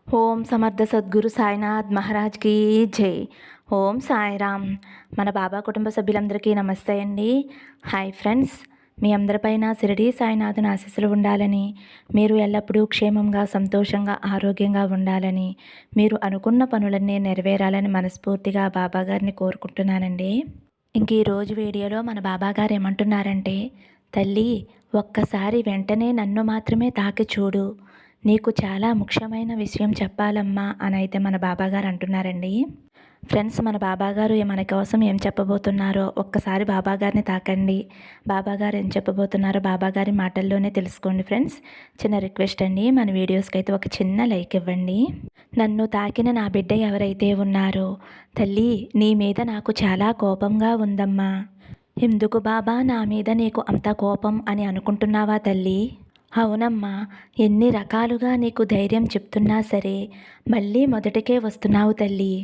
ఓం సమర్థ సద్గురు సాయినాథ్ మహారాజ్కి జై. ఓం సాయిరామ్. మన బాబా కుటుంబ సభ్యులందరికీ నమస్తే అండి. హాయ్ ఫ్రెండ్స్, మీ అందరిపైన షిరిడీ సాయినాథుని ఆశీస్సులు ఉండాలని, మీరు ఎల్లప్పుడూ క్షేమంగా సంతోషంగా ఆరోగ్యంగా ఉండాలని, మీరు అనుకున్న పనులన్నీ నెరవేరాలని మనస్ఫూర్తిగా బాబాగారిని కోరుకుంటున్నానండి. ఇంక ఈరోజు వీడియోలో మన బాబాగారు ఏమంటున్నారంటే, తల్లి ఒక్కసారి వెంటనే నన్ను మాత్రమే తాకి చూడు, నీకు చాలా ముఖ్యమైన విషయం చెప్పాలమ్మా అని అయితే మన బాబాగారు అంటున్నారండి. ఫ్రెండ్స్, మన బాబాగారు మన కోసం ఏం చెప్పబోతున్నారో ఒక్కసారి బాబాగారిని తాకండి. బాబాగారు ఏం చెప్పబోతున్నారో బాబాగారి మాటల్లోనే తెలుసుకోండి ఫ్రెండ్స్. చిన్న రిక్వెస్ట్ అండి, మన వీడియోస్కి అయితే ఒక చిన్న లైక్ ఇవ్వండి. నన్ను తాకిన నా బిడ్డ ఎవరైతే ఉన్నారో, తల్లి నీ మీద నాకు చాలా కోపంగా ఉందమ్మా. ఎందుకు బాబా నా మీద నీకు అంత కోపం అని అనుకుంటున్నావా తల్లి? అవునమ్మా, ఎన్ని రకాలుగా నీకు ధైర్యం చెప్తున్నా సరే మళ్ళీ మొదటికే వస్తున్నావు తల్లి.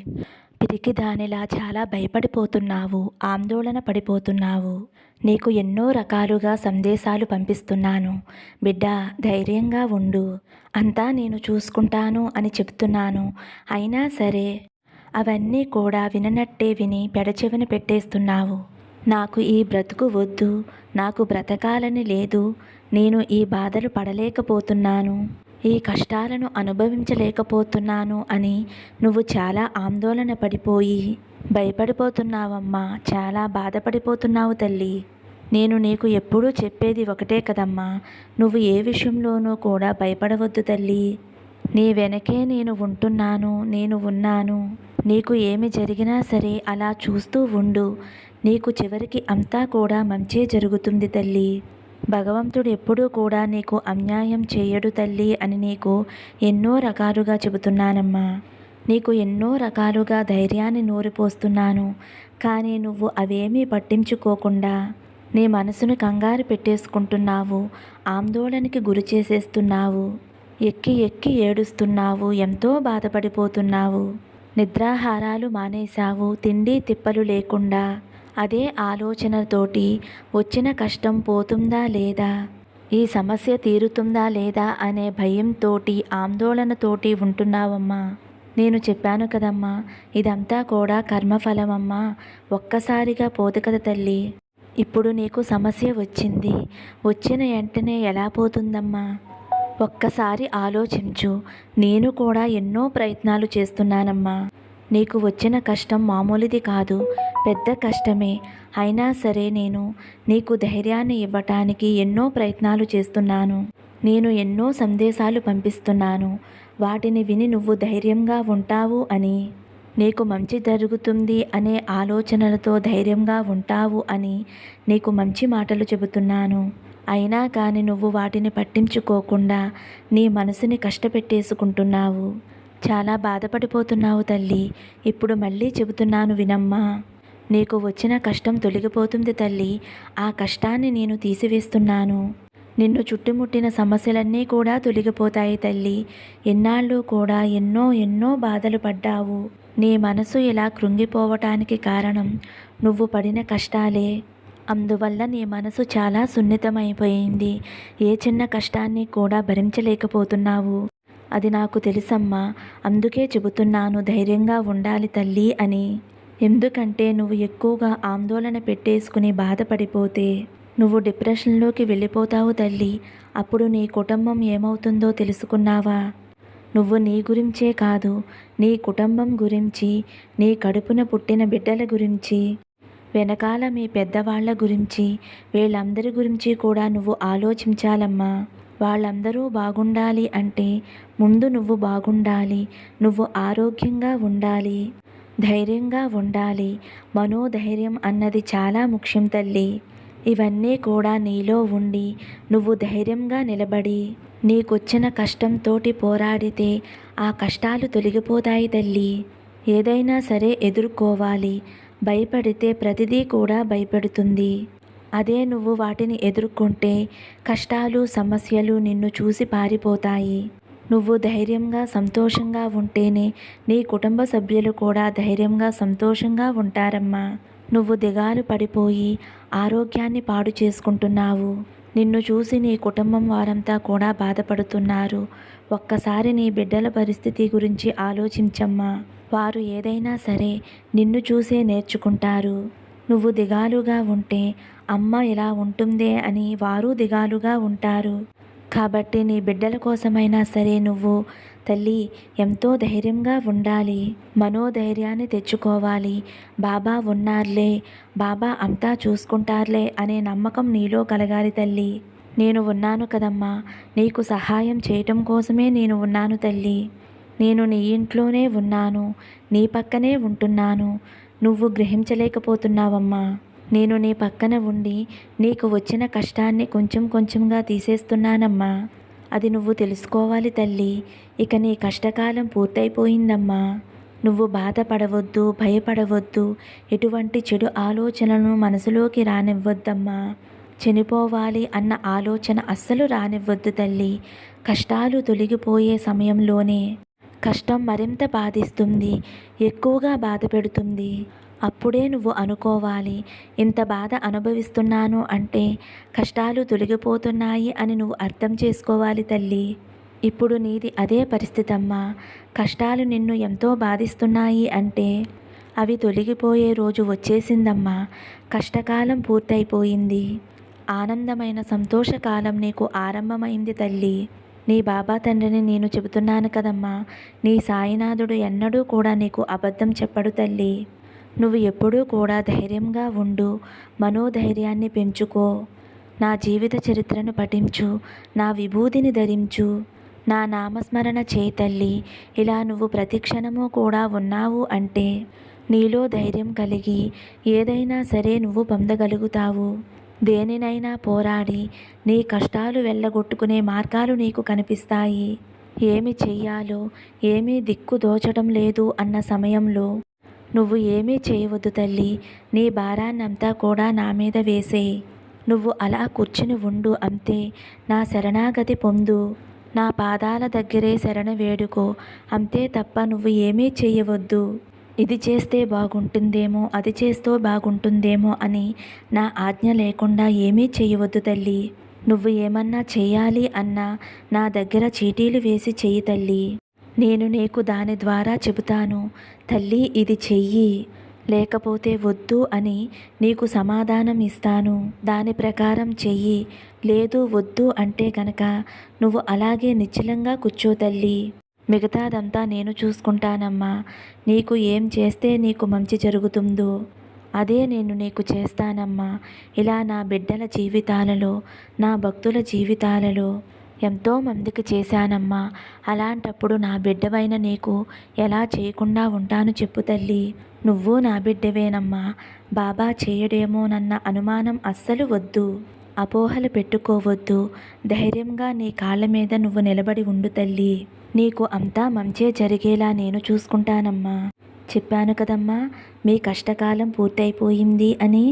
పిరికి దానిలా చాలా భయపడిపోతున్నావు, ఆందోళన పడిపోతున్నావు. నీకు ఎన్నో రకాలుగా సందేశాలు పంపిస్తున్నాను. బిడ్డ ధైర్యంగా ఉండు, అంతా నేను చూసుకుంటాను అని చెప్తున్నాను. అయినా సరే అవన్నీ కూడా విననట్టే విని పెడచెవిన పెట్టేస్తున్నావు. నాకు ఈ బ్రతుకు వద్దు, నాకు బ్రతకాలని లేదు, నేను ఈ బాధలు పడలేకపోతున్నాను, ఈ కష్టాలను అనుభవించలేకపోతున్నాను అని నువ్వు చాలా ఆందోళన పడిపోయి భయపడిపోతున్నావమ్మా. చాలా బాధపడిపోతున్నావు తల్లి. నేను నీకు ఎప్పుడూ చెప్పేది ఒకటే కదమ్మా, నువ్వు ఏ విషయంలోనూ కూడా భయపడవద్దు తల్లి. నీ వెనకే నేను ఉంటున్నాను, నేను ఉన్నాను. నీకు ఏమి జరిగినా సరే అలా చూస్తూ ఉండు. నీకు చివరికి అంతా కూడా మంచే జరుగుతుంది తల్లి. భగవంతుడు ఎప్పుడూ కూడా నీకు అన్యాయం చేయడు తల్లి అని నీకు ఎన్నో రకాలుగా చెబుతున్నానమ్మా. నీకు ఎన్నో రకాలుగా ధైర్యాన్ని నూరిపోస్తున్నాను. కానీ నువ్వు అవేమీ పట్టించుకోకుండా నీ మనసును కంగారు పెట్టేసుకుంటున్నావు, ఆందోళనకి గురి చేసేస్తున్నావు, ఎక్కి ఎక్కి ఏడుస్తున్నావు, ఎంతో బాధపడిపోతున్నావు. నిద్రాహారాలు మానేశావు, తిండి తిప్పలు లేకుండా అదే ఆలోచనతోటి వచ్చిన కష్టం పోతుందా లేదా, ఈ సమస్య తీరుతుందా లేదా అనే భయంతోటి ఆందోళనతోటి ఉంటున్నావమ్మా. నేను చెప్పాను కదమ్మా, ఇదంతా కూడా కర్మఫలమమ్మా. ఒక్కసారిగా పోదు కదా తల్లి. ఇప్పుడు నీకు సమస్య వచ్చింది, వచ్చిన వెంటనే ఎలా పోతుందమ్మా? ఒక్కసారి ఆలోచించు. నేను కూడా ఎన్నో ప్రయత్నాలు చేస్తున్నానమ్మా. నీకు వచ్చిన కష్టం మామూలుది కాదు, పెద్ద కష్టమే. అయినా సరే నేను నీకు ధైర్యాన్ని ఇవ్వటానికి ఎన్నో ప్రయత్నాలు చేస్తున్నాను. నేను ఎన్నో సందేశాలు పంపిస్తున్నాను. వాటిని విని నువ్వు ధైర్యంగా ఉంటావు అని, నీకు మంచి జరుగుతుంది అనే ఆలోచనలతో ధైర్యంగా ఉంటావు అని నీకు మంచి మాటలు చెబుతున్నాను. అయినా కానీ నువ్వు వాటిని పట్టించుకోకుండా నీ మనసుని కష్టపెట్టేసుకుంటున్నావు. చాలా బాధపడిపోతున్నావు తల్లి. ఇప్పుడు మళ్ళీ చెబుతున్నాను వినమ్మా. నీకు వచ్చిన కష్టం తొలగిపోతుంది తల్లి. ఆ కష్టాన్ని నేను తీసివేస్తున్నాను. నిన్ను చుట్టుముట్టిన సమస్యలన్నీ కూడా తొలగిపోతాయి తల్లి. ఎన్నాళ్ళు కూడా ఎన్నో ఎన్నో బాధలు పడ్డావు. నీ మనసు ఇలా కృంగిపోవటానికి కారణం నువ్వు పడిన కష్టాలే. అందువల్ల నీ మనసు చాలా సున్నితమైపోయింది. ఏ చిన్న కష్టాన్ని కూడా భరించలేకపోతున్నావు. అది నాకు తెలుసమ్మా. అందుకే చెబుతున్నాను ధైర్యంగా ఉండాలి తల్లి అని. ఎందుకంటే నువ్వు ఎక్కువగా ఆందోళన పెట్టేసుకుని బాధపడిపోతే నువ్వు డిప్రెషన్లోకి వెళ్ళిపోతావు తల్లి. అప్పుడు నీ కుటుంబం ఏమవుతుందో తెలుసుకున్నావా? నువ్వు నీ గురించే కాదు, నీ కుటుంబం గురించి, నీ కడుపున పుట్టిన బిడ్డల గురించి, వెనకాల మీ పెద్దవాళ్ల గురించి, వీళ్ళందరి గురించి కూడా నువ్వు ఆలోచించాలమ్మా. వాళ్ళందరూ బాగుండాలి అంటే ముందు నువ్వు బాగుండాలి. నువ్వు ఆరోగ్యంగా ఉండాలి, ధైర్యంగా ఉండాలి. మనోధైర్యం అన్నది చాలా ముఖ్యం తల్లి. ఇవన్నీ కూడా నీలో ఉండి నువ్వు ధైర్యంగా నిలబడి నీకొచ్చిన కష్టంతోటి పోరాడితే ఆ కష్టాలు తొలగిపోతాయి తల్లి. ఏదైనా సరే ఎదుర్కోవాలి. భయపడితే ప్రతిదీ కూడా భయపెడుతుంది. అదే నువ్వు వాటిని ఎదుర్కొంటే కష్టాలు సమస్యలు నిన్ను చూసి పారిపోతాయి. నువ్వు ధైర్యంగా సంతోషంగా ఉంటేనే నీ కుటుంబ సభ్యులు కూడా ధైర్యంగా సంతోషంగా ఉంటారమ్మా. నువ్వు దిగాలు పడిపోయి ఆరోగ్యాన్ని పాడు చేసుకుంటున్నావు. నిన్ను చూసి నీ కుటుంబం వారంతా కూడా బాధపడుతున్నారు. ఒక్కసారి నీ బిడ్డల పరిస్థితి గురించి ఆలోచించమ్మా. వారు ఏదైనా సరే నిన్ను చూసే నేర్చుకుంటారు. నువ్వు దిగాలుగా ఉంటే అమ్మ ఇలా ఉంటుందే అని వారు దిగాలుగా ఉంటారు. కాబట్టి నీ బిడ్డల కోసమైనా సరే నువ్వు తల్లి ఎంతో ధైర్యంగా ఉండాలి. మనోధైర్యాన్ని తెచ్చుకోవాలి. బాబా ఉన్నారులే, బాబా అంతా చూసుకుంటారులే అనే నమ్మకం నీలో కలగాలి తల్లి. నేను ఉన్నాను కదమ్మా, నీకు సహాయం చేయటం కోసమే నేను ఉన్నాను తల్లి. నేను నీ ఇంట్లోనే ఉన్నాను, నీ పక్కనే ఉంటున్నాను. నువ్వు గ్రహించలేకపోతున్నావమ్మా. నేను నీ పక్కన ఉండి నీకు వచ్చిన కష్టాన్ని కొంచెం కొంచెంగా తీసేస్తున్నానమ్మా. అది నువ్వు తెలుసుకోవాలి తల్లి. ఇక నీ కష్టకాలం పూర్తయిపోయిందమ్మా. నువ్వు బాధపడవద్దు, భయపడవద్దు. ఎటువంటి చెడు ఆలోచనలను మనసులోకి రానివ్వద్దమ్మా. చనిపోవాలి అన్న ఆలోచన అస్సలు రానివ్వద్దు తల్లి. కష్టాలు తొలగిపోయే సమయంలోనే కష్టం మరింత బాధిస్తుంది, ఎక్కువగా బాధ పెడుతుంది. అప్పుడే నువ్వు అనుకోవాలి, ఇంత బాధ అనుభవిస్తున్నాను అంటే కష్టాలు తొలగిపోతున్నాయి అని నువ్వు అర్థం చేసుకోవాలి తల్లి. ఇప్పుడు నీది అదే పరిస్థితి అమ్మా. కష్టాలు నిన్ను ఎంతో బాధిస్తున్నాయి అంటే అవి తొలగిపోయే రోజు వచ్చేసిందమ్మా. కష్టకాలం పూర్తయిపోయింది. ఆనందమైన సంతోషకాలం నీకు ఆరంభమైంది తల్లి. నీ బాబా తండ్రిని నేను చెబుతున్నాను కదమ్మా. నీ సాయినాథుడు ఎన్నడూ కూడా నీకు అబద్ధం చెప్పడు తల్లి. నువ్వు ఎప్పుడూ కూడా ధైర్యంగా ఉండు. మనోధైర్యాన్ని పెంచుకో. నా జీవిత చరిత్రను పఠించు, నా విభూతిని ధరించు, నా నామస్మరణ చేయి తల్లి. ఇలా నువ్వు ప్రతిక్షణము కూడా ఉన్నావు అంటే నీలో ధైర్యం కలిగి ఏదైనా సరే నువ్వు పొందగలుగుతావు. దేనినైనా పోరాడి నీ కష్టాలు వెళ్ళగొట్టుకునే మార్గాలు నీకు కనిపిస్తాయి. ఏమి చెయ్యాలో ఏమీ దిక్కు దోచడం లేదు అన్న సమయంలో నువ్వు ఏమీ చేయవద్దు తల్లి. నీ భారాన్నంతా కూడా నా మీద వేసేయి. నువ్వు అలా కూర్చుని ఉండు అంతే. నా శరణాగతి పొందు, నా పాదాల దగ్గరే శరణ వేడుకో అంతే తప్ప నువ్వు ఏమీ చేయవద్దు. ఇది చేస్తే బాగుంటుందేమో, అది చేస్తే బాగుంటుందేమో అని నా ఆజ్ఞ లేకుండా ఏమీ చేయవద్దు తల్లి. నువ్వు ఏమన్నా చేయాలి అన్నా నా దగ్గర చీటీలు వేసి చెయ్యి తల్లి. నేను నీకు దాని ద్వారా చెబుతాను, తల్లి ఇది చెయ్యి, లేకపోతే వద్దు అని నీకు సమాధానం ఇస్తాను. దాని ప్రకారం చెయ్యి. లేదు వద్దు అంటే కనుక నువ్వు అలాగే నిశ్చలంగా కూర్చో తల్లి. మిగతాదంతా నేను చూసుకుంటానమ్మా. నీకు ఏం చేస్తే నీకు మంచి జరుగుతుందో అదే నేను నీకు చేస్తానమ్మా. ఇలా నా బిడ్డల జీవితాలలో, నా భక్తుల జీవితాలలో ఎంతోమందికి చేశానమ్మా. అలాంటప్పుడు నా బిడ్డవైన నీకు ఎలా చేయకుండా ఉంటాను చెప్పు తల్లి. నువ్వు నా బిడ్డవేనమ్మా. బాబా చేయడేమోనన్న అనుమానం అస్సలు వద్దు. అపోహలు పెట్టుకోవద్దు. ధైర్యంగా నీ కాళ్ళ మీద నువ్వు నిలబడి ఉండు తల్లి. నీకు అంతా మంచే జరిగేలా నేను చూసుకుంటానమ్మా. చెప్పాను కదమ్మా, మీ కష్టకాలం పూర్తయిపోయింది అని.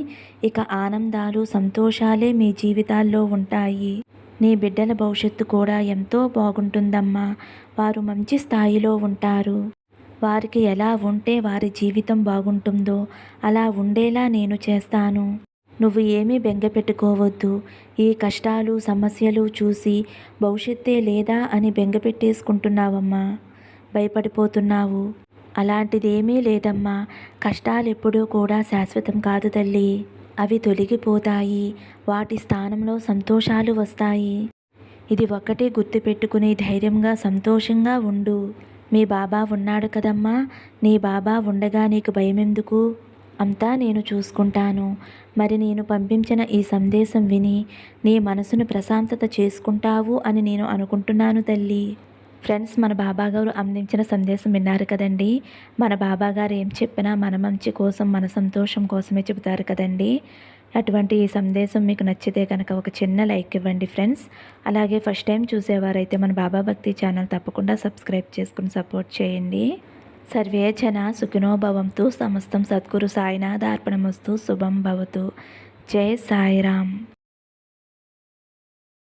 ఇక ఆనందాలు, సంతోషాలే మీ జీవితాల్లో ఉంటాయి. నీ బిడ్డల భవిష్యత్తు కూడా ఎంతో బాగుంటుందమ్మా. వారు మంచి స్థాయిలో ఉంటారు. వారికి ఎలా ఉంటే వారి జీవితం బాగుంటుందో అలా ఉండేలా నేను చేస్తాను. నువ్వు ఏమీ బెంగ పెట్టుకోవద్దు. ఈ కష్టాలు, సమస్యలు చూసి భవిష్యత్తే లేదా అని బెంగ పెట్టేసుకుంటున్నావమ్మా. భయపడిపోతున్నావు. అలాంటిదేమీ లేదమ్మా. కష్టాలు ఎప్పుడూ కూడా శాశ్వతం కాదు తల్లి. అవి తొలగిపోతాయి. వాటి స్థానంలో సంతోషాలు వస్తాయి. ఇది ఒక్కటే గుర్తుపెట్టుకుని ధైర్యంగా, సంతోషంగా ఉండు. మీ బాబా ఉన్నాడు కదమ్మా. నీ బాబా ఉండగా నీకు భయమెందుకు? అంతా నేను చూసుకుంటాను. మరి నేను పంపించిన ఈ సందేశం విని నీ మనసును ప్రశాంతత చేసుకుంటావు అని నేను అనుకుంటున్నాను తల్లి. ఫ్రెండ్స్, మన బాబాగారు అందించిన సందేశం విన్నారు కదండి. మన బాబాగారు ఏం చెప్పినా మన మంచి కోసం, మన సంతోషం కోసమే చెబుతారు కదండి. అటువంటి ఈ సందేశం మీకు నచ్చితే కనుక ఒక చిన్న లైక్ ఇవ్వండి ఫ్రెండ్స్. అలాగే ఫస్ట్ టైం చూసేవారైతే మన బాబా భక్తి ఛానల్ తప్పకుండా సబ్స్క్రైబ్ చేసుకుని సపోర్ట్ చేయండి. సర్వే జన సుఖినో భవంతు. సమస్తం సద్గురు సాయినాథార్పణమస్తు. శుభం భవతు. జై సాయిరామ్.